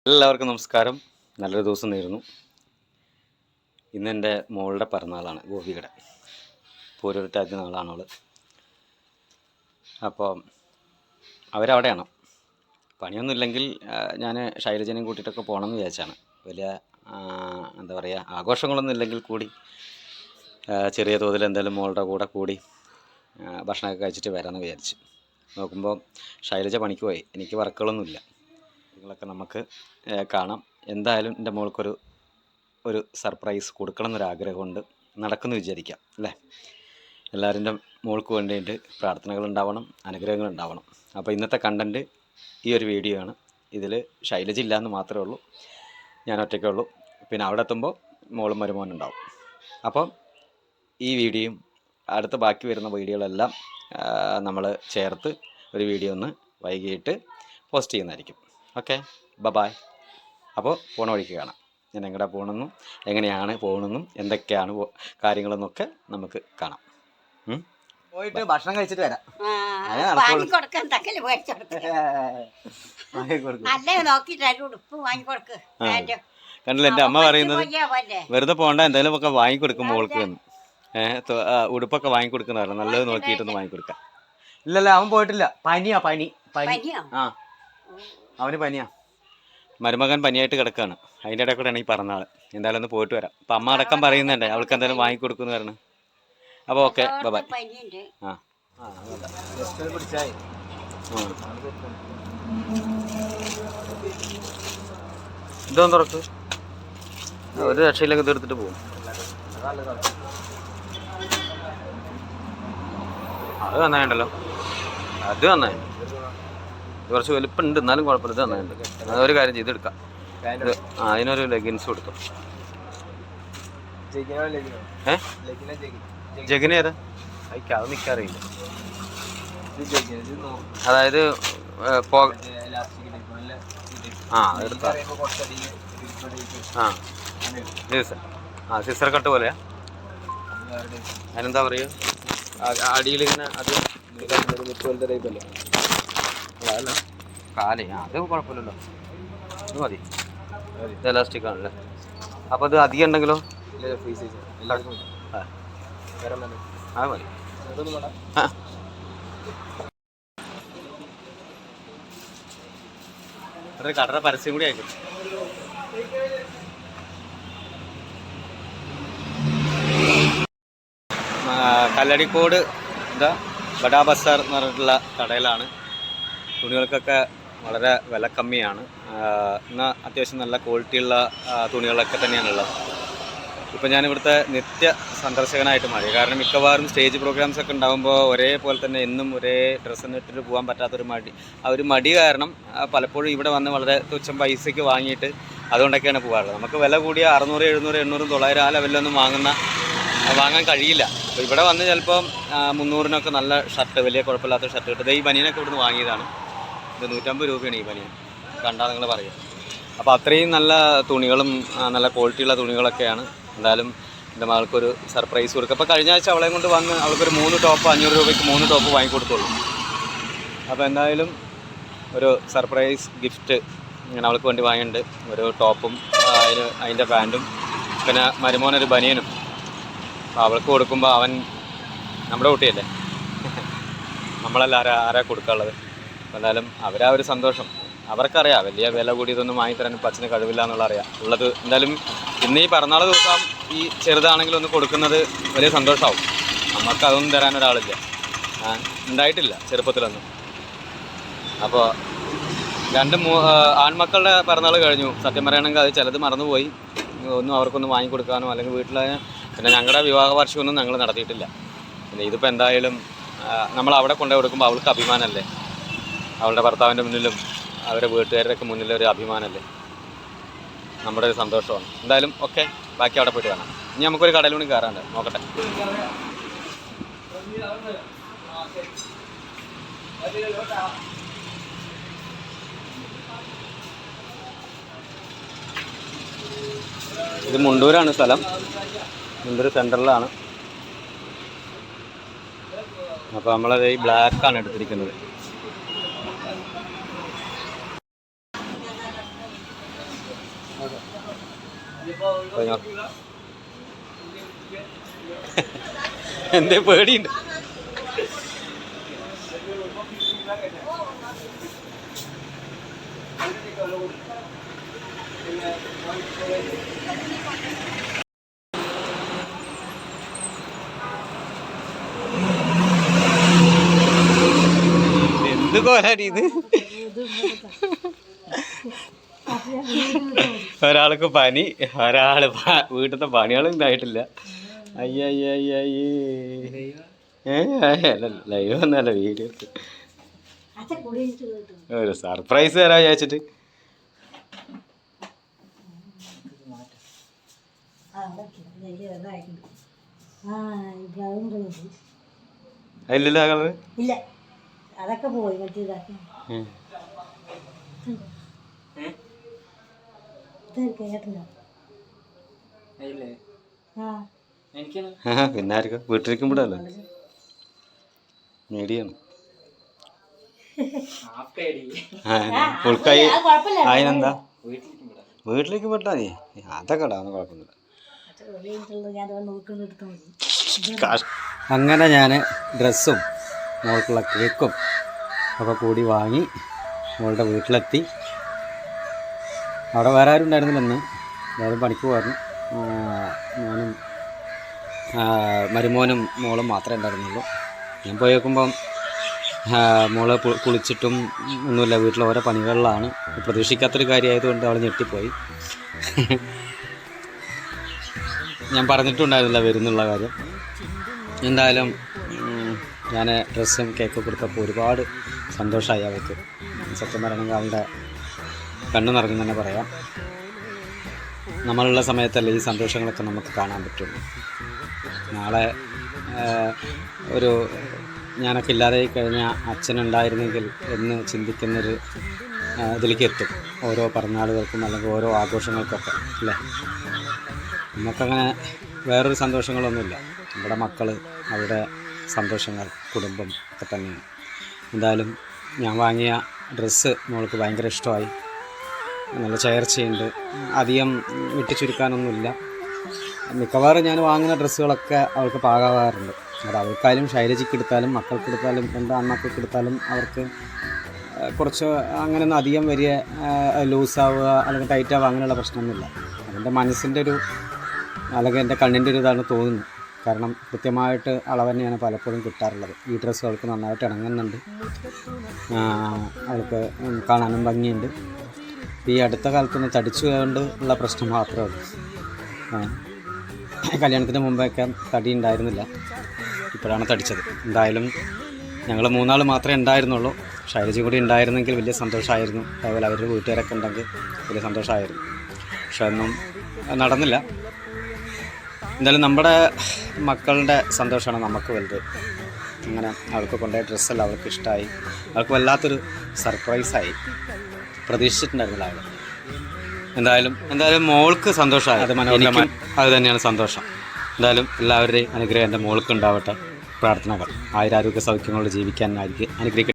എല്ലാവർക്കും നമസ്കാരം. നല്ലൊരു ദിവസം നേരുന്നു. ഇന്നെൻ്റെ മോളുടെ പിറന്നാളാണ്, ഗോപിയുടെ പൂരൊരുട്ടാതി നാളാണ് അവൾ. അപ്പോൾ അവരവിടെയാണ്. പണിയൊന്നുമില്ലെങ്കിൽ ഞാൻ ശൈലജനെയും കൂട്ടിയിട്ടൊക്കെ പോകണമെന്ന് വിചാരിച്ചാണ്. വലിയ എന്താ പറയുക, ആഘോഷങ്ങളൊന്നും ഇല്ലെങ്കിൽ കൂടി ചെറിയ തോതിൽ എന്തായാലും മോളുടെ കൂടെ കൂടി ഭക്ഷണമൊക്കെ കഴിച്ചിട്ട് വരാമെന്ന് വിചാരിച്ചു. നോക്കുമ്പോൾ ശൈലജ പണിക്ക് പോയി. എനിക്ക് വർക്കുകളൊന്നുമില്ല. നിങ്ങളൊക്കെ നമുക്ക് കാണാം. എന്തായാലും എൻ്റെ മോൾക്കൊരു സർപ്രൈസ് കൊടുക്കണം എന്നൊരാഗ്രഹമുണ്ട്. നടക്കുമെന്ന് വിചാരിക്കാം അല്ലേ? എല്ലാവരുടെ മോൾക്ക് വേണ്ടിയിട്ട് പ്രാർത്ഥനകളുണ്ടാവണം, അനുഗ്രഹങ്ങളുണ്ടാവണം. അപ്പോൾ ഇന്നത്തെ കണ്ടൻറ്റ് ഈ ഒരു വീഡിയോ ആണ്. ഇതിൽ ശൈലജ ഇല്ലയെന്ന് മാത്രമേ ഉള്ളൂ, ഞാൻ ഒറ്റയ്ക്കേ ഉള്ളൂ. പിന്നെ അവിടെ എത്തുമ്പോൾ മോളും മരുമോനുണ്ടാവും. അപ്പം ഈ വീഡിയോയും അടുത്ത ബാക്കി വരുന്ന വീഡിയോകളെല്ലാം നമ്മൾ ചേർത്ത് ഒരു വീഡിയോ ഒന്ന് വൈകിട്ട് പോസ്റ്റ് ചെയ്യുന്നതായിരിക്കും. Okay, bye. അപ്പോൾ പോണ വഴിക്ക് കാണാം. ഞാൻ എങ്ങോട്ടാണ് പോകണമെന്നും എങ്ങനെയാണ് പോകണമെന്നും എന്തൊക്കെയാണ് കാര്യങ്ങളെന്നൊക്കെ നമുക്ക് കാണാം. പോയിട്ട് ഭക്ഷണം കഴിച്ചിട്ട് വരാം. കണ്ടില്ല, എൻ്റെ അമ്മ പറയുന്നത് വെറുതെ പോകണ്ട, എന്തായാലും ഒക്കെ വാങ്ങിക്കൊടുക്കും മോൾക്ക്. ഉടുപ്പൊക്കെ വാങ്ങിക്കൊടുക്കുന്നതാണ് നല്ലത്, നോക്കിയിട്ടൊന്ന് വാങ്ങിക്കൊടുക്കാം. ഇല്ലല്ല, അവൻ പോയിട്ടില്ല. പനി. ആ, അവന് പനിയാ. മരുമകൻ പനിയായിട്ട് കിടക്കുകയാണ്. അതിൻ്റെ ഇടയിൽ കൂടെയാണ് ഈ പറഞ്ഞാൾ. എന്തായാലും ഒന്ന് പോയിട്ട് വരാം. അപ്പം അമ്മ അടക്കം പറയുന്നുണ്ട് അവൾക്ക് എന്തായാലും വാങ്ങിക്കൊടുക്കുമെന്ന് പറഞ്ഞു. അപ്പോൾ ഓക്കെ, ബൈ. ഇതൊന്നും തുറക്ക്, ഒരു രക്ഷയിലൊക്കെ തീർത്തിട്ട് പോകും. അത് നന്നായിട്ടുണ്ടല്ലോ, അത് നന്നായി. കുറച്ച് വലുപ്പമുണ്ട്, എന്നാലും കുഴപ്പമില്ല. ഇത് നന്നായിട്ടുണ്ട്. അതൊരു കാര്യം ചെയ്തെടുക്കാം. അതിനൊരു ലെഗിൻസ് കൊടുത്തു. ജഗിന് ഏതാ? അത് നിൽക്കാറിയില്ല. അതായത് അതെടുത്താ. സിസർ കട്ട് പോലെയാ? അതിനെന്താ പറയുക, അടിയിലിങ്ങനെ അത് അതല്ല കാലേ, അത് കുഴപ്പമില്ലല്ലോ. അത് മതി, ഇത് എലാസ്റ്റിക് ആണല്ലേ. അപ്പോൾ ഇത് അധികം ഉണ്ടെങ്കിലോ? അത് മതി. അതൊരു കടയുടെ പരസ്യം കൂടി ആയിരിക്കും. കല്ലടിക്കോട് എന്താ ബഡാ ബസാർ എന്ന് പറഞ്ഞിട്ടുള്ള കടയിലാണ്. തുണികൾക്കൊക്കെ വളരെ വില കമ്മിയാണ്. എന്നാൽ അത്യാവശ്യം നല്ല ക്വാളിറ്റിയുള്ള തുണികളൊക്കെ തന്നെയാണുള്ളത്. ഇപ്പോൾ ഞാനിവിടുത്തെ നിത്യ സന്ദർശകനായിട്ട് മാറി. കാരണം മിക്കവാറും സ്റ്റേജ് പ്രോഗ്രാംസ് ഒക്കെ ഉണ്ടാകുമ്പോൾ ഒരേപോലെ തന്നെ എന്നും ഒരേ ഡ്രസ്സ് ഇട്ടിട്ട് പോകാൻ പറ്റാത്തൊരു മടി. ആ ഒരു മടി കാരണം പലപ്പോഴും ഇവിടെ വന്ന് വളരെ തുച്ഛം പൈസയ്ക്ക് വാങ്ങിയിട്ട് അതുകൊണ്ടൊക്കെയാണ് പോകാറുള്ളത്. നമുക്ക് വില കൂടിയ 600, 700, 800, 900 ആ ലെവലിലൊന്നും വാങ്ങാൻ കഴിയില്ല. അപ്പോൾ ഇവിടെ വന്ന് ചിലപ്പോൾ 300-നൊക്കെ നല്ല ഷർട്ട്, വലിയ കുഴപ്പമില്ലാത്ത ഷർട്ട് കിട്ടും. ഈ ബനിയനൊക്കെ ഇവിടുന്ന് വാങ്ങിയതാണ്. ഇത് 150 രൂപയാണ് ഈ ബനിയൻ, കണ്ടാൽ നിങ്ങൾ പറയുക. അപ്പോൾ അത്രയും നല്ല തുണികളും നല്ല ക്വാളിറ്റിയുള്ള തുണികളൊക്കെയാണ്. എന്തായാലും എൻ്റെ മകൾക്കൊരു സർപ്രൈസ് കൊടുക്കുക. അപ്പോൾ കഴിഞ്ഞ ആഴ്ച അവളെ കൊണ്ട് വന്ന് അവൾക്കൊരു 3 ടോപ്പ് 500 രൂപയ്ക്ക് 3 ടോപ്പ് വാങ്ങിക്കൊടുത്തോളൂ. അപ്പോൾ എന്തായാലും ഒരു സർപ്രൈസ് ഗിഫ്റ്റ് ഇങ്ങനെ അവൾക്ക് വേണ്ടി വാങ്ങിയിട്ടുണ്ട്. ഒരു ടോപ്പും അതിൻ്റെ പാൻറ്റും പിന്നെ മരുമോനൊരു ബനിയനും. അപ്പോൾ അവൾക്ക് കൊടുക്കുമ്പോൾ അവൻ നമ്മുടെ കുട്ടിയല്ലേ, നമ്മളെല്ലാം ആരാ കൊടുക്കാനുള്ളത്. അപ്പോൾ എന്തായാലും അവരാ ഒരു സന്തോഷം അവർക്കറിയാം. വലിയ വില കൂടി ഇതൊന്നും വാങ്ങിത്തരാൻ പച്ചന് കഴിവില്ല എന്നുള്ള അറിയാം ഉള്ളത്. എന്തായാലും ഇന്ന് ഈ പിറന്നാൾ ദിവസം ഈ ചെറുതാണെങ്കിലും ഒന്ന് കൊടുക്കുന്നത് വലിയ സന്തോഷമാവും. നമുക്ക് അതൊന്നും തരാൻ ഒരാളില്ല, ഉണ്ടായിട്ടില്ല ചെറുപ്പത്തിലൊന്നും. അപ്പോൾ 2 ആൺമക്കളുടെ പിറന്നാൾ കഴിഞ്ഞു. സത്യം പറയുകയാണെങ്കിൽ അത് ചിലത് മറന്നുപോയി, ഒന്നും അവർക്കൊന്നും വാങ്ങിക്കൊടുക്കാനോ അല്ലെങ്കിൽ വീട്ടിൽ. പിന്നെ ഞങ്ങളുടെ വിവാഹ വാർഷികമൊന്നും ഞങ്ങൾ നടത്തിയിട്ടില്ല. പിന്നെ ഇതിപ്പോൾ എന്തായാലും നമ്മൾ അവിടെ കൊണ്ടുപോയി കൊടുക്കുമ്പോൾ അവൾക്ക് അഭിമാനമല്ലേ, അവളുടെ ഭർത്താവിൻ്റെ മുന്നിലും അവരുടെ വീട്ടുകാരുടെയൊക്കെ മുന്നിലൊരു അഭിമാനമല്ലേ, നമ്മുടെ ഒരു സന്തോഷമാണ്. എന്തായാലും ഓക്കെ, ബാക്കി അവിടെ പോയിട്ട് കാണാം. ഇനി നമുക്കൊരു കടയിലൂടെ കയറാണ്ട് നോക്കട്ടെ. ഇത് മുണ്ടൂരാണ് സ്ഥലം, മുണ്ടൂർ സെൻറ്ററിലാണ്. അപ്പോൾ നമ്മളത് ഈ ബ്ലാക്കാണ് എടുത്തിരിക്കുന്നത്. എന്തേ പേടിയുണ്ട്? എന്ത് കോലാടി ഇത്? ഒരാൾക്ക് പനി, ഒരാള് വീട്ടിലത്തെ പണികളും ഇതായിട്ടില്ല. അയ്യയ്യേ ലൈവ് ഒന്നല്ല, വീഡിയോ ഒരു സർപ്രൈസ് തരാ വിചാരിച്ചിട്ട്. അതില്ലല്ലോ ആ കളറ്. അതൊക്കെ പോയി പിന്നെ ആർക്കും വീട്ടിലിരിക്കുമ്പോഴല്ലോ മേടിയാണ്. ഫുൾക്കായി അതിനെന്താ വീട്ടിലേക്ക് വിട്ടാ മതി, അതൊക്കെ ഇടാന്ന് കുഴപ്പമൊന്നുമില്ല. അങ്ങനെ ഞാൻ ഡ്രസ്സും മോൾക്കുള്ള കേക്കും ഒക്കെ കൂടി വാങ്ങി മോളുടെ വീട്ടിലെത്തി. അവിടെ വേറെ ആരും ഉണ്ടായിരുന്നില്ല ഇന്ന്, എല്ലാവരും പണിക്ക് പോയിരുന്നു. ഞാനും മരുമോനും മോളും മാത്രമേ ഉണ്ടായിരുന്നുള്ളൂ. ഞാൻ പോയി നോക്കുമ്പം മോള് കുളിച്ചിട്ടും ഒന്നുമില്ല, വീട്ടിൽ ഓരോ പണികളിലാണ്. പ്രതീക്ഷിക്കാത്തൊരു കാര്യമായതുകൊണ്ട് അവൾ ഞെട്ടിപ്പോയി. ഞാൻ പറഞ്ഞിട്ടുണ്ടായിരുന്നില്ല വരുന്നുള്ള കാര്യം. എന്തായാലും ഞാൻ ഡ്രസ്സും കേക്ക് കൊടുത്തപ്പോൾ ഒരുപാട് സന്തോഷമായി അവൾക്ക്. സത്യം പറയണമെങ്കിൽ അവളുടെ കണ്ണു നിറഞ്ഞു തന്നെ പറയാം. നമ്മളുള്ള സമയത്തല്ലേ ഈ സന്തോഷങ്ങളൊക്കെ നമുക്ക് കാണാൻ പറ്റുള്ളൂ. നാളെ ഒരു ഞാനൊക്കെ ഇല്ലാതെ കഴിഞ്ഞാൽ അച്ഛനുണ്ടായിരുന്നെങ്കിൽ എന്ന് ചിന്തിക്കുന്നൊരു ഇതിലേക്ക് എത്തും, ഓരോ പിറന്നാളുകൾക്കും അല്ലെങ്കിൽ ഓരോ ആഘോഷങ്ങൾക്കൊക്കെ അല്ലേ. നമുക്കങ്ങനെ വേറൊരു സന്തോഷങ്ങളൊന്നുമില്ല. നമ്മുടെ മക്കൾ, അവരുടെ സന്തോഷങ്ങൾ, കുടുംബം ഒക്കെ തന്നെയാണ്. എന്തായാലും ഞാൻ വാങ്ങിയ ഡ്രസ്സ് മോൾക്ക് ഭയങ്കര ഇഷ്ടമായി. നല്ല ചേർച്ചയുണ്ട്, അധികം വിട്ടു ചുരുക്കാനൊന്നുമില്ല. മിക്കവാറും ഞാൻ വാങ്ങുന്ന ഡ്രസ്സുകളൊക്കെ അവൾക്ക് പാകാവാറുണ്ട്. അത് അവൾക്കായാലും ശൈലജയ്ക്ക് എടുത്താലും മക്കൾക്ക് എടുത്താലും രണ്ട് ആൺമക്കൾക്ക് എടുത്താലും അവർക്ക് കുറച്ച് അങ്ങനെയൊന്നും അധികം വലിയ ലൂസാവുക അല്ലെങ്കിൽ ടൈറ്റാവുക അങ്ങനെയുള്ള പ്രശ്നമൊന്നുമില്ല. അതെൻ്റെ മനസ്സിൻ്റെ ഒരു അല്ലെങ്കിൽ എൻ്റെ കണ്ണിൻ്റെ ഒരു ഇതാണ് തോന്നുന്നു. കാരണം കൃത്യമായിട്ട് അളവ് തന്നെയാണ് പലപ്പോഴും കിട്ടാറുള്ളത്. ഈ ഡ്രസ്സ് അവൾക്ക് നന്നായിട്ട് ഇണങ്ങുന്നുണ്ട്, അവൾക്ക് കാണാനും ഭംഗിയുണ്ട്. ഈ അടുത്ത കാലത്തൊന്നും തടിച്ചു കൊണ്ട് ഉള്ള പ്രശ്നം മാത്രമേ ഉള്ളൂ. കല്യാണത്തിന് മുമ്പൊക്കെ തടി ഉണ്ടായിരുന്നില്ല, ഇപ്പോഴാണ് തടിച്ചത്. എന്തായാലും ഞങ്ങൾ മൂന്നാൾ മാത്രമേ ഉണ്ടായിരുന്നുള്ളൂ. ശൈലജ കൂടി ഉണ്ടായിരുന്നെങ്കിൽ വലിയ സന്തോഷമായിരുന്നു. അതുപോലെ അവരുടെ വീട്ടുകാരൊക്കെ ഉണ്ടെങ്കിൽ വലിയ സന്തോഷമായിരുന്നു. പക്ഷെ ഒന്നും നടന്നില്ല. എന്തായാലും നമ്മുടെ മക്കളുടെ സന്തോഷമാണ് നമുക്ക് വലുത്. അങ്ങനെ അവൾക്ക് കൊണ്ടുപോയ ഡ്രസ്സെല്ലാം അവൾക്ക് ഇഷ്ടമായി. അവൾക്ക് വല്ലാത്തൊരു സർപ്രൈസായി, പ്രതീക്ഷിച്ചിട്ടുണ്ടായിരുന്നില്ല അവൾ. എന്തായാലും മോൾക്ക് സന്തോഷമായി. അത് മനോഹരമായി, അത് തന്നെയാണ് സന്തോഷം. എന്തായാലും എല്ലാവരുടെയും അനുഗ്രഹം എൻ്റെ മോൾക്ക് ഉണ്ടാവട്ടെ. പ്രാർത്ഥനകൾ. ആയുരാരോഗ്യ സൗഖ്യങ്ങളോട് ജീവിക്കാൻ അനുഗ്രഹിക്കട്ടെ.